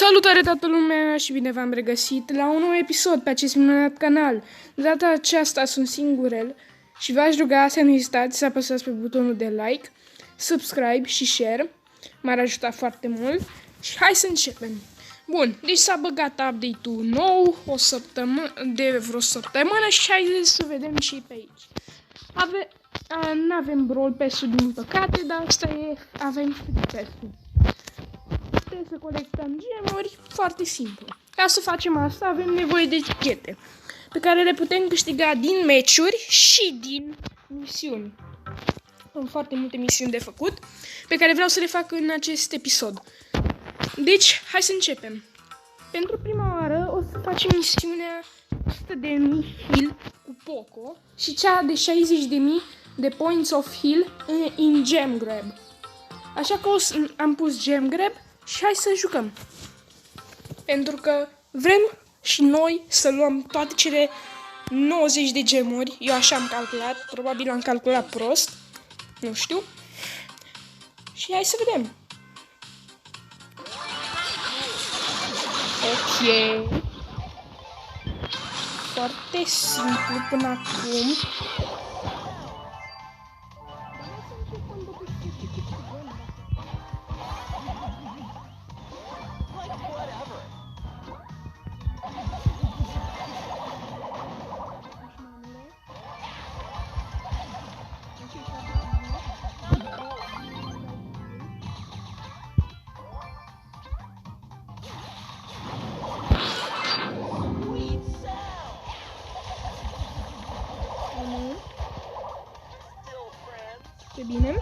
Salutare toată lumea și bine v-am regăsit la un nou episod pe acest minunat canal. De data aceasta sunt singurel și v-aș ruga să nu ezitați să apăsați pe butonul de like, subscribe și share. M-ar ajuta foarte mult și hai să începem. Bun, deci s-a băgat update-ul nou de vreo săptămână și hai să vedem și pe aici. N-avem Brawl Pass-ul din păcate, dar asta e, avem Free Pass-ul. Trebuie să colectăm gemuri, foarte simplu. Ca să facem asta avem nevoie de etichete, pe care le putem câștiga din meciuri și din misiuni. Am foarte multe misiuni de făcut, pe care vreau să le fac în acest episod. Deci, hai să începem. Pentru prima oară o să facem misiunea 100.000 heal cu Poco și cea de 60.000 de points of heal în Gem Grab. Așa că am pus Gem Grab și hai să jucăm. Pentru că vrem și noi să luăm toate cele 90 de gemuri. Eu așa am calculat, probabil am calculat prost. Nu știu. Și hai să vedem. Ok. Foarte simplu până acum. Ce bine.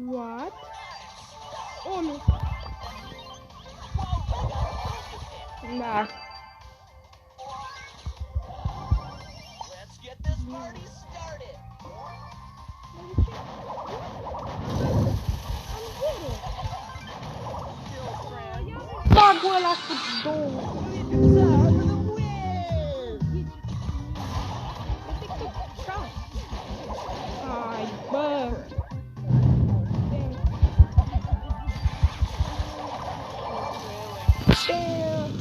What? Oh, nu. Da. Bagul ăla cu două. Hai, bă.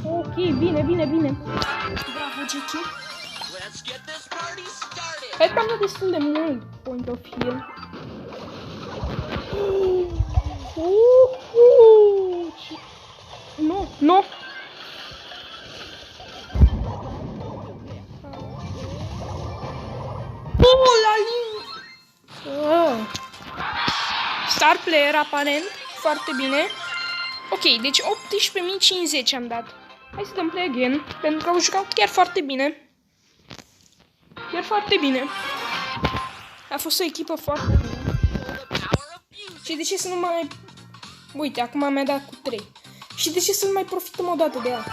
Ok, bine. Bravo, Jackie. Cred că am dat destul de mult point of heal. Nu. La linie. Star player aparent, foarte bine. Ok, deci 18.050 am dat. Hai să dăm play again, pentru că au jucat chiar foarte bine. A fost o echipă foarte bună. Și de ce să nu mai... Uite, acum mi-a dat cu 3. Și de ce să nu mai profităm o dată de ea?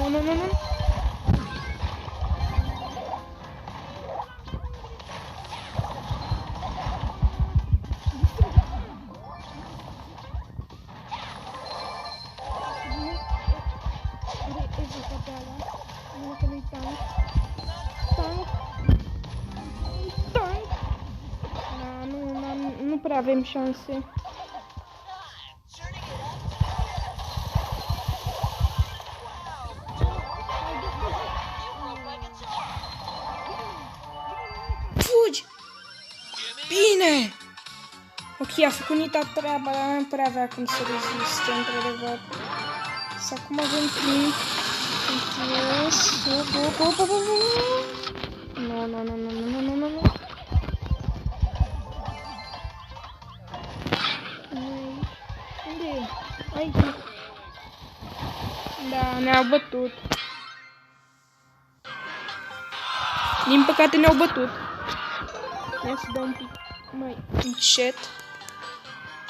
Nu. Nu prea avem șanse. Fugi! Bine! Ok, a făcut Nita treaba, dar nu prea avea cum să reziste, într-adevăr. Să acum avem timp. Nu. Da, ne-au bătut. Din păcate ne-au bătut. Ia să dau un pic mai încet.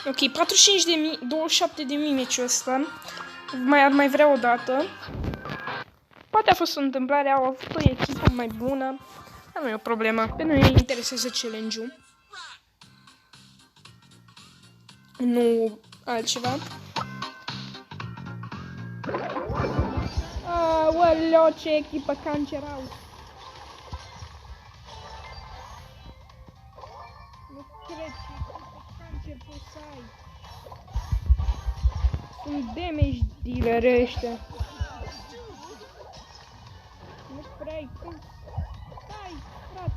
Ok, 27.000 meciul ăsta. Mai vreau o dată. Poate a fost o întâmplare, au avut o echipă mai bună. Dar nu e o problemă. Pe noi ne interesează challenge-ul. Nu altceva. Aoleo, ce echipă cancer au. Nu cred ce echipă cancer poți să ai. Sunt damage dealer ăștia. Nu prea ai cum. Stai, frate.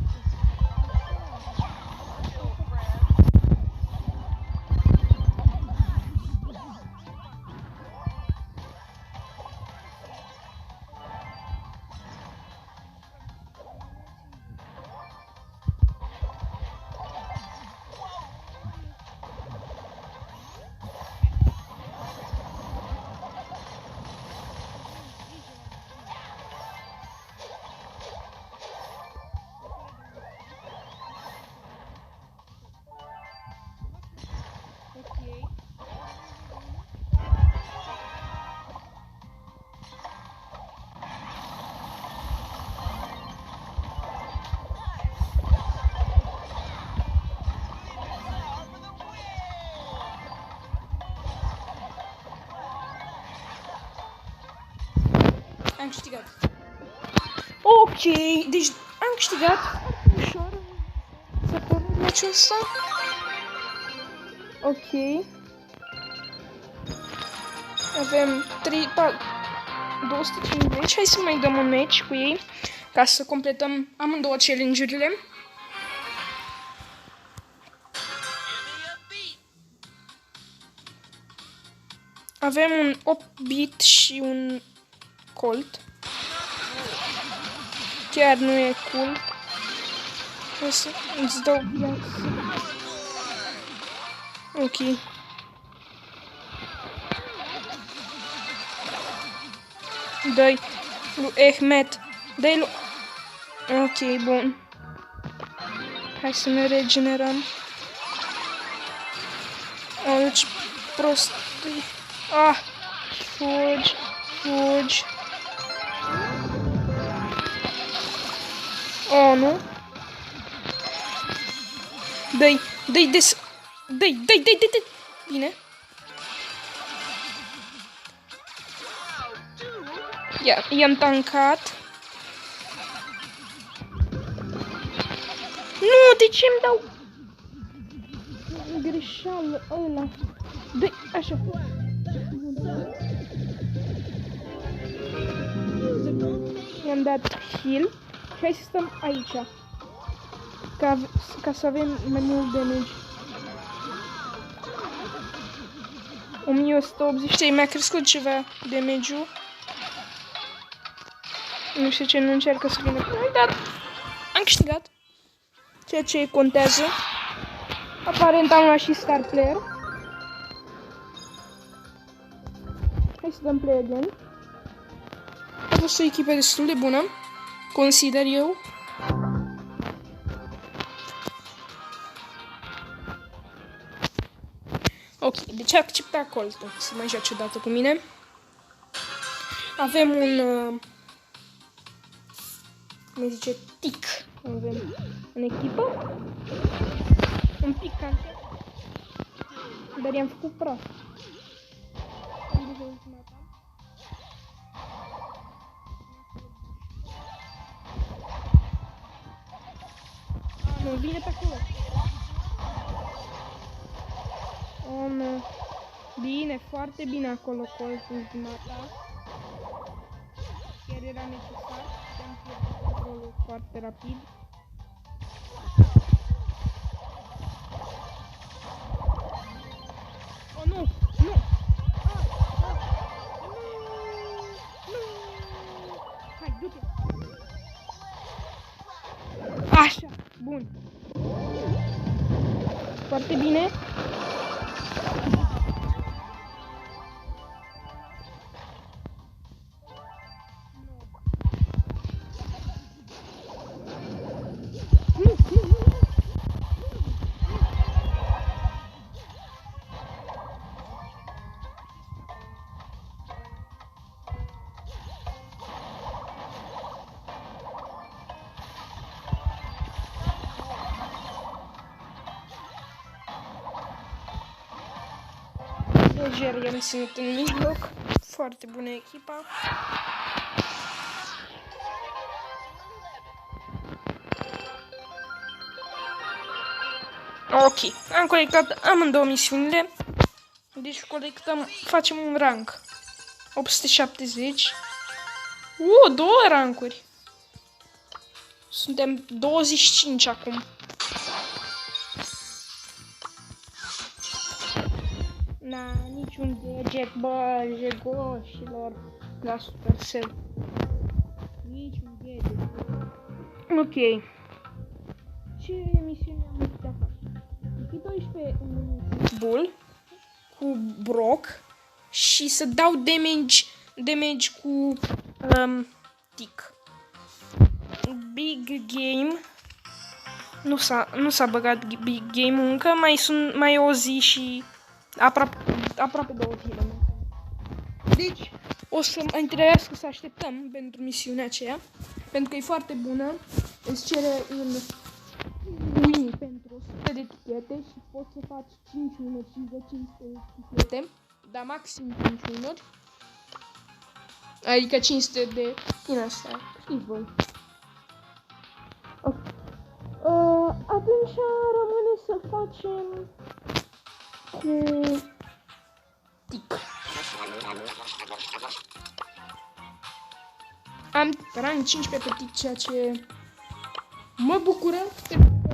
Am câștigat. Ok, deci am câștigat ușor. Să pornim meciul ăsta. Ok. Avem 250. Hai să mai dăm un match cu ei ca să completăm amândouă challenge-urile. Avem un 8-bit și un Colt. Chiar nu e cool. O să îți dau viață. Ok. Dă-i lui Ahmed. Dă-i lui... Ok, bun. Hai să ne regenerăm. Oh, ce prost. Ah! Fugi. Fugi. Oh, nu? Dă-i, dă-i des... Dă-i. Bine. I-am tancat. Nu, de ce îmi dau? Greșeală ăla. Dă-i, așa. I-am dat heal. Și hai să stăm aici. Ca să avem mai mult damage. 1183, mi-a crescut ceva damage-ul. Nu știu ce nu încearcă să vină. Dar am câștigat. Ceea ce contează. Aparent am luat și star player. Hai să dăm play again. A fost o echipă destul de bună. Consider eu. Ok, deci a acceptat Coltul să mai joace odată cu mine. Avem un... cum zice? Tic. Avem în echipă. Un pic cancer. Dar i-am făcut praf. Nu, vine pe acolo. Oh, nu. Bine, foarte bine acolo colțul jumătate. Chiar era necesar. Am pierdut controlul foarte rapid. Oh, nu! Nu! Nu! Hai, du-te! Așa! Bun! Foarte bine! Leger i-am ținut în mijloc. Foarte bună echipa. Ok, am colectat amândouă misiunile. Deci colectăm, facem un rank. 870. Două rankuri. Suntem 25 acum. Na, niciun deget, bă, jegoșilor la Supercell. Niciun deget. Ok. Ce misiune am putea face? P12 Bull cu Brock și să dau damage cu Tick. Big Game. Nu s-a băgat Big Game încă, mai o zi și aproape 2 zile. Deci o să mai trebuiască să așteptăm pentru misiunea aceea, pentru că e foarte bună. Îți cere un win pentru 100 de etichete și poți să faci 5 winuri și de 500 de etichete, dar maxim 5 winuri. Adică 500 de din asta, știți voi. Okay. Atunci rămâne să facem cu Tick. Am rang 15 pe Tick, ceea ce mă bucură.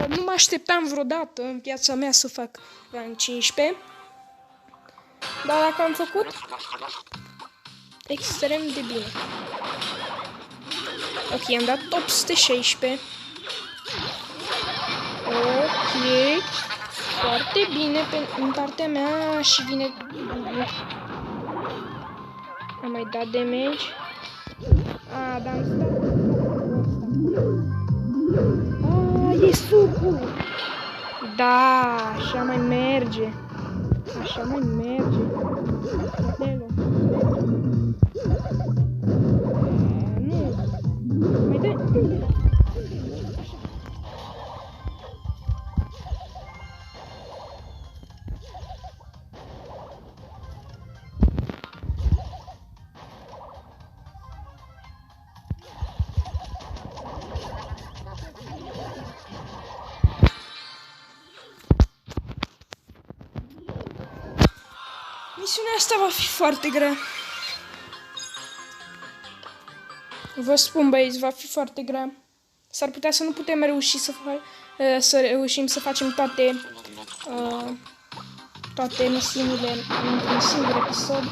Nu mă așteptam vreodată în viața mea să fac rang 15. Dar dacă am făcut, extrem de bine. Ok, am dat 816. Ok. Foarte bine în partea mea și vine... Am mai dat damage. Dar am stat... E sucul! Da, așa mai merge. Așa mai merge. Fratelor. Nu. Mai dă... Misiunea asta va fi foarte grea. Vă spun, băieți, va fi foarte grea. S-ar putea să nu putem reuși să reușim să facem toate misiunile într-un singur episod,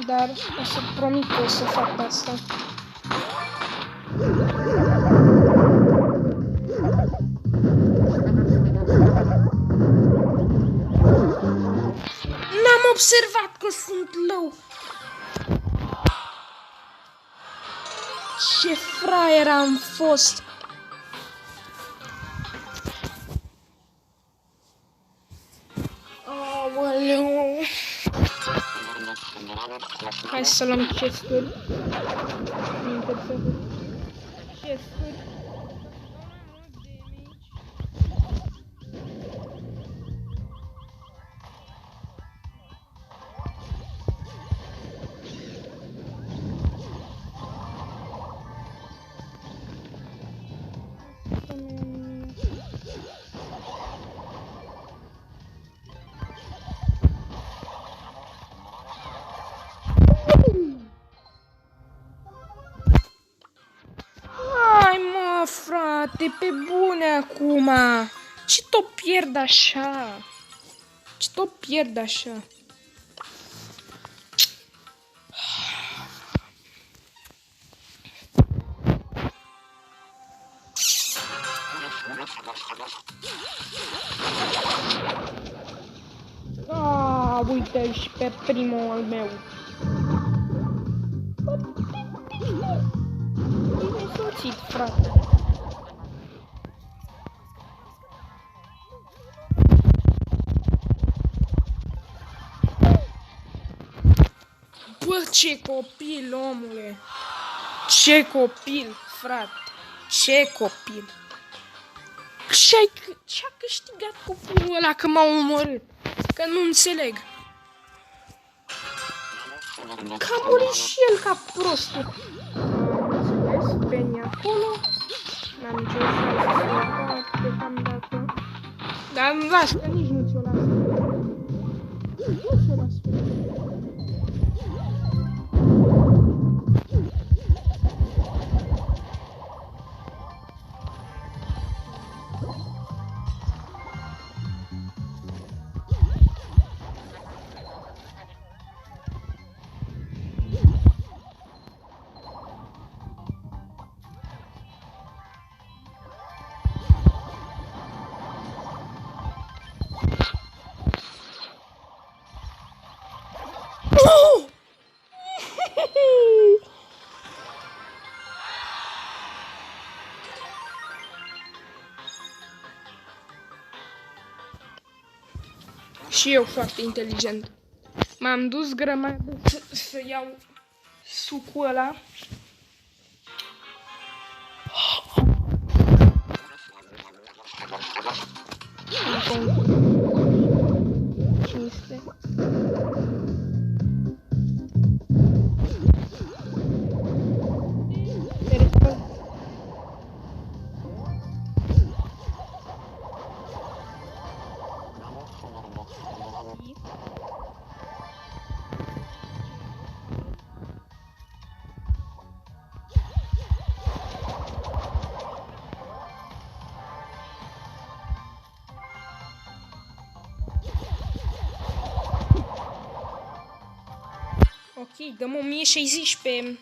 dar o să promit că o să fac asta. N-am observat că sunt low. Ce fraier am fost. Aoleu. Hai să luăm chesturi. Chesturi. Frate, pe bune acum. Ce tot pierd așa? Ce tot pierd așa? Uite și pe primul al meu. Bine soțit, frate. Bă, ce copil, omule! Ce copil, frate! Ce copil! Ce-a câștigat copilul ăla că m-a omorât? Că nu înțeleg. Că a murit și el ca prostul. Înțeles, Penny acolo. N-am nicio șansă să o fac deocamdată. Dar nu las, că nici nu ți-o las. Nu ți-o las. Și eu foarte inteligent. M-am dus grămadă să iau sucul ăla. Cinste. Ok, dăm 1060 pe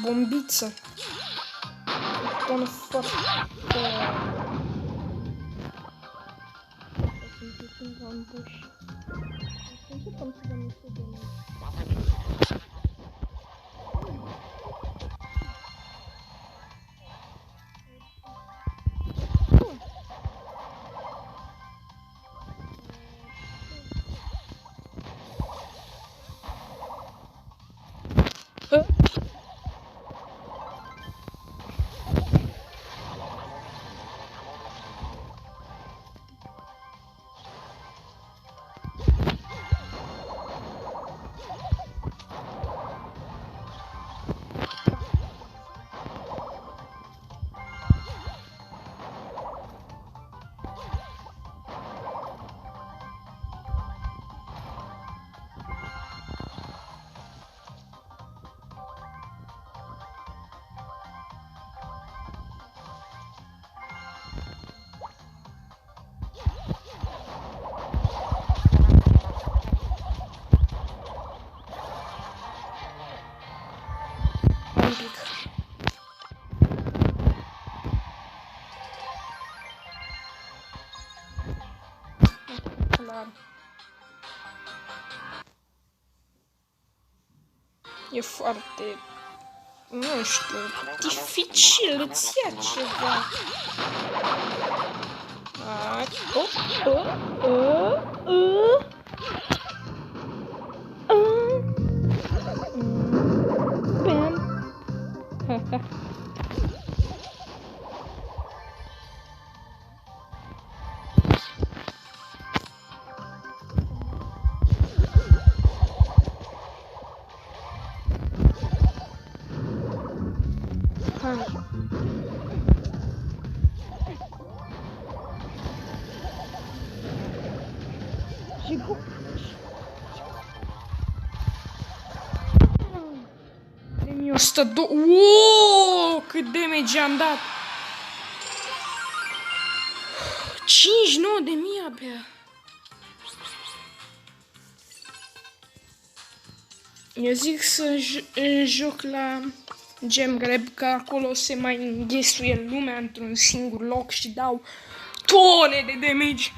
bombiță. Pun foarte... E foarte, nu știu, dificil, îți ia ceva. De 102. Wow, cât damage am dat. 59.000 abia. Eu zic să joc la Gem Grab, că acolo se mai înghesuie lumea într-un singur loc și dau tone de damage.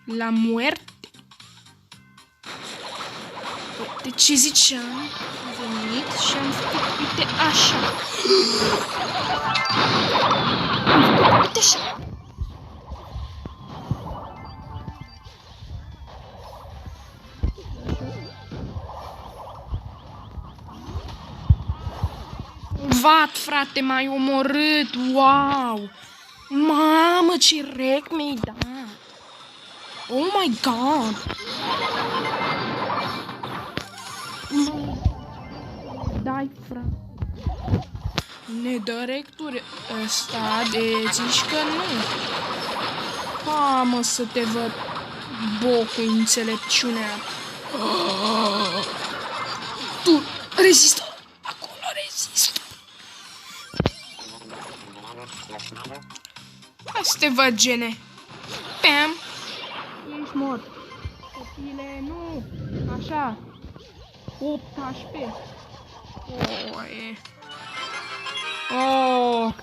La muerte. De ce ziceam? Am venit și am făcut, uite așa. Uite așa. Vat, frate, m-ai omorât, wow! Mamă, ce rec mi-ai dat! Oh my god! Dai, frate. Ne dă recturi ăsta de zici că nu. Ha, mă, să te văd bocul înțelepciunea. Tu rezistă! Acolo rezistă! Hai să te văd, gene. Pam! Ești mort. Copile, nu! Așa. 8 HP. Oh, e. Oh.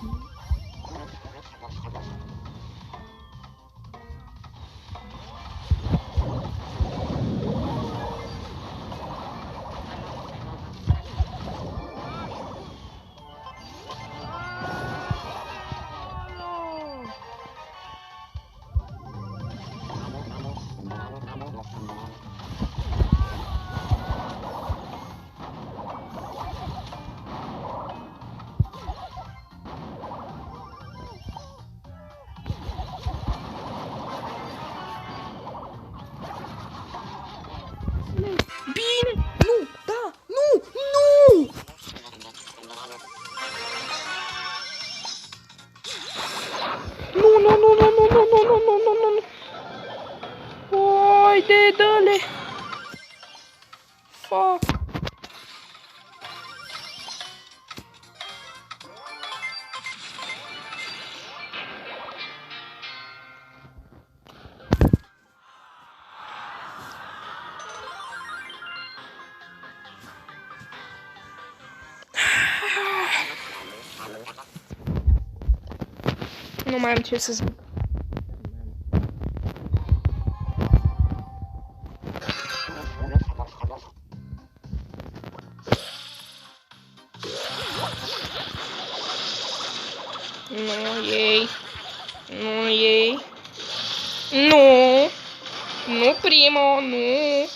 Bine! Nu! Da! Nu! Nu! Nu, nu, nu, nu, nu, nu, nu, nu, nu, nu, nu. Oi, de dă-le! Fuck! Nu mai am ce să zic. Nu ei. Nu ei. Nu. Nu, primo, nu.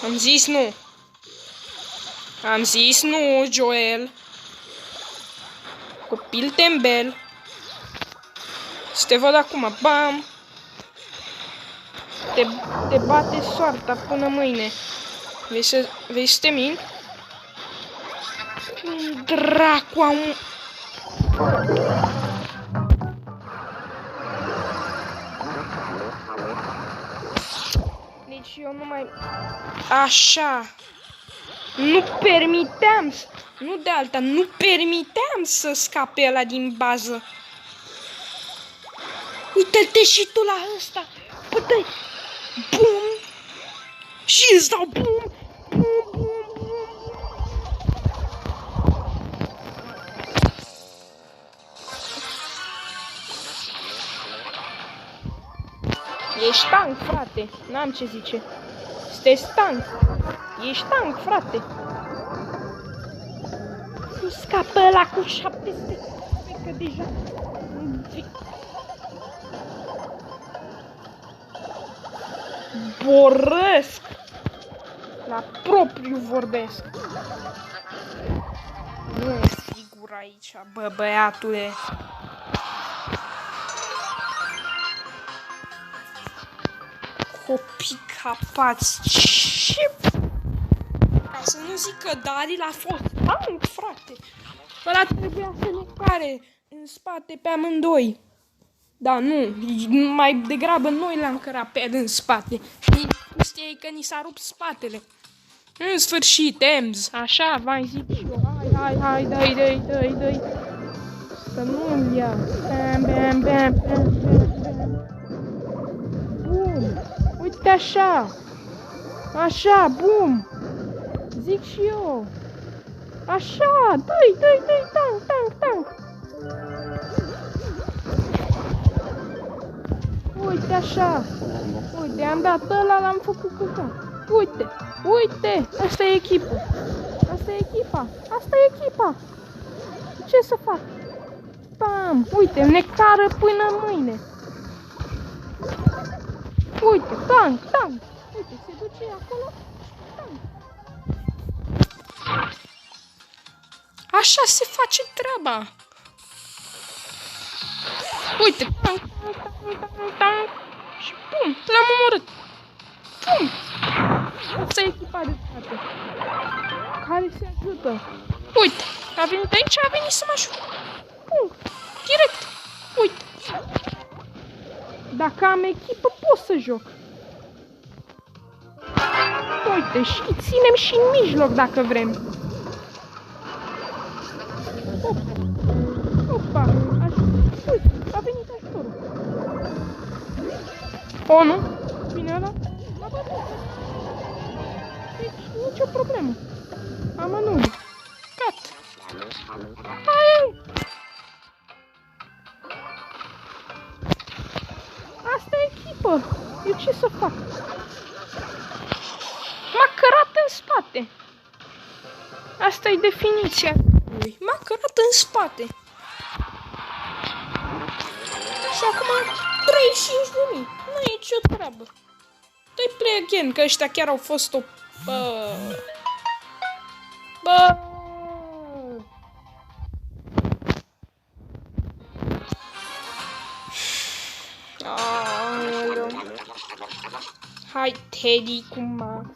Am zis nu. Am zis nu, Joel. Copil tembel. Să te văd acum, bam! Te bate soarta până mâine. Vei să te mint? Dracu, am... Deci eu nu mai... Așa. Nu permiteam, nu de alta, nu permiteam să scape ăla din bază. Uite-te și tu la ăsta! Bă, dă-i! Bum! Și îți dau bum! Bum, bum, bum! Ești tank, frate! N-am ce zice. Sunteți tank! Ești tank, frate! Nu scapă ăla cu 700! Că deja... Borăsc! La propriu vorbesc. Nu e sigur aici, bă, băiatule. Copii capați. Ce? Ca să nu zic că Daryl a fost tank, frate. Ăla trebuia să ne care în spate pe amândoi. Da, nu, mai degrabă noi l-am cărat pe el în spate. Chestia e că ni s-a rupt spatele. În sfârșit, Ems, așa, v-am zic și eu. Hai, dă-i. Să nu-mi ia. Bam, bam, bam, bam, bam. Bum, uite așa. Așa, bum. Zic și eu. Așa, dă-i, tank. Uite așa. Uite, am dat ăla, l-am făcut căcat. Uite, asta e echipa. Asta e echipa. Ce să fac? Bam, uite, ne cară până mâine. Uite, tank. Uite, se duce acolo. Tank. Așa se face treaba. Uite, tank. Și Pum! L-am omorât! Pum! Asta e echipa de spate. Care se ajută. Uite! A venit aici, a venit să mă ajute. Pum! Direct! Uite! Dacă am echipă, pot să joc. Uite, și ținem și în mijloc dacă vrem. Opa! Uite, a venit ajutorul. O, nu? Vine ăla? M-a bătut. Deci, nicio problemă. Amănunde. Gata. Hai! Asta e echipă. Eu ce să fac? M-a cărat în spate. Asta e definiția lui. M-a cărat în spate. Și acum 35.000. Nu e nicio treabă. Dai play again, că ăștia chiar au fost o... Bă! Hai, Teddy, cu Max.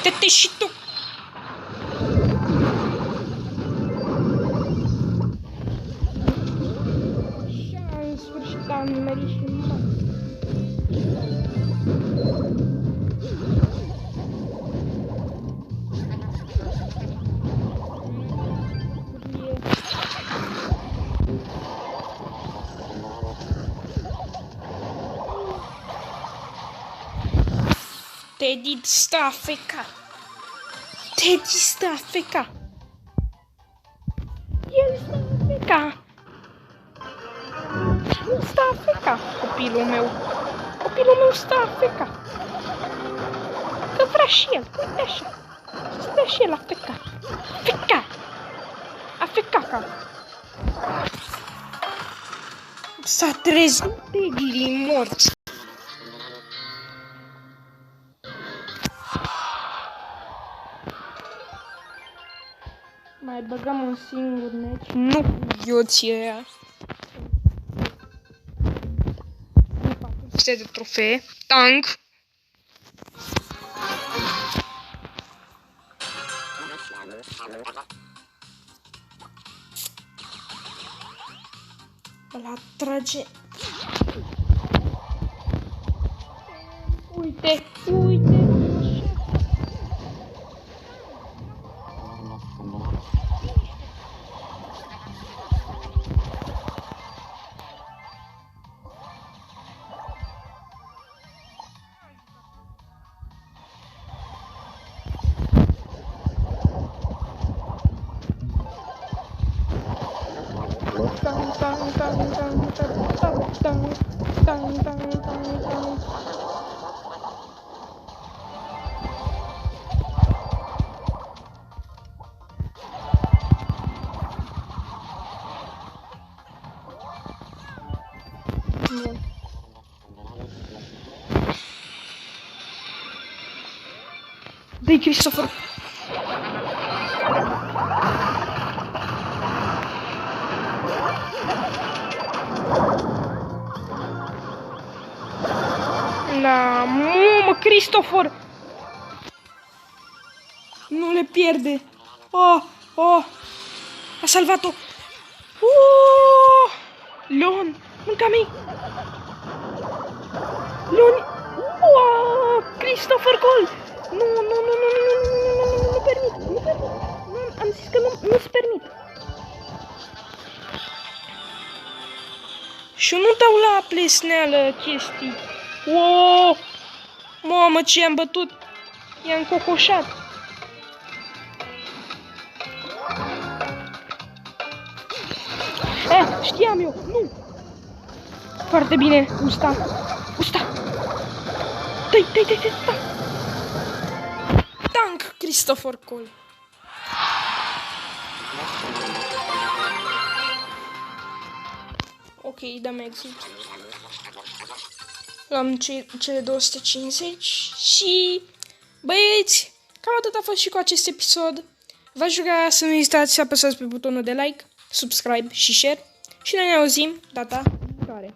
Dă-te și tu! Așa, în sfârșit am nimerit și Max. Teddy stă afecat. Teddy stă afecat. El stă afecat. El stă afecat, copilul meu. Copilul meu stă afecat. Că vrea și el, uite așa. Stă și el afecat. Afecat. Afecat. S-a trezit Teddy din morți. Mai băgăm un singur meci. Nu cu idioții ăia. 400 de trofee. Tank. Ăla trage. Uite, uite. Dă-i, Christopher! La mumă, Christopher! Nu le pierde! Oh, oh! A salvat-o! Oh! Leon! Mânca-mi! Leon! Oh! Christopher Gold! Nu permit! Nu permit! zis că nu-ți permit. Și eu nu dau la plesneală chestii. Wow! Mamă, ce i-am bătut! I-am cocoșat. Știam eu! Nu! Foarte bine, Usta! Usta! Dai, da! Tank, Christopher Cole! Ok, dăm exit. Luăm cele 250 și... Băieți, cam atât a fost și cu acest episod. V-aș ruga să nu ezitați să apăsați pe butonul de like, subscribe și share. Și noi ne auzim data viitoare.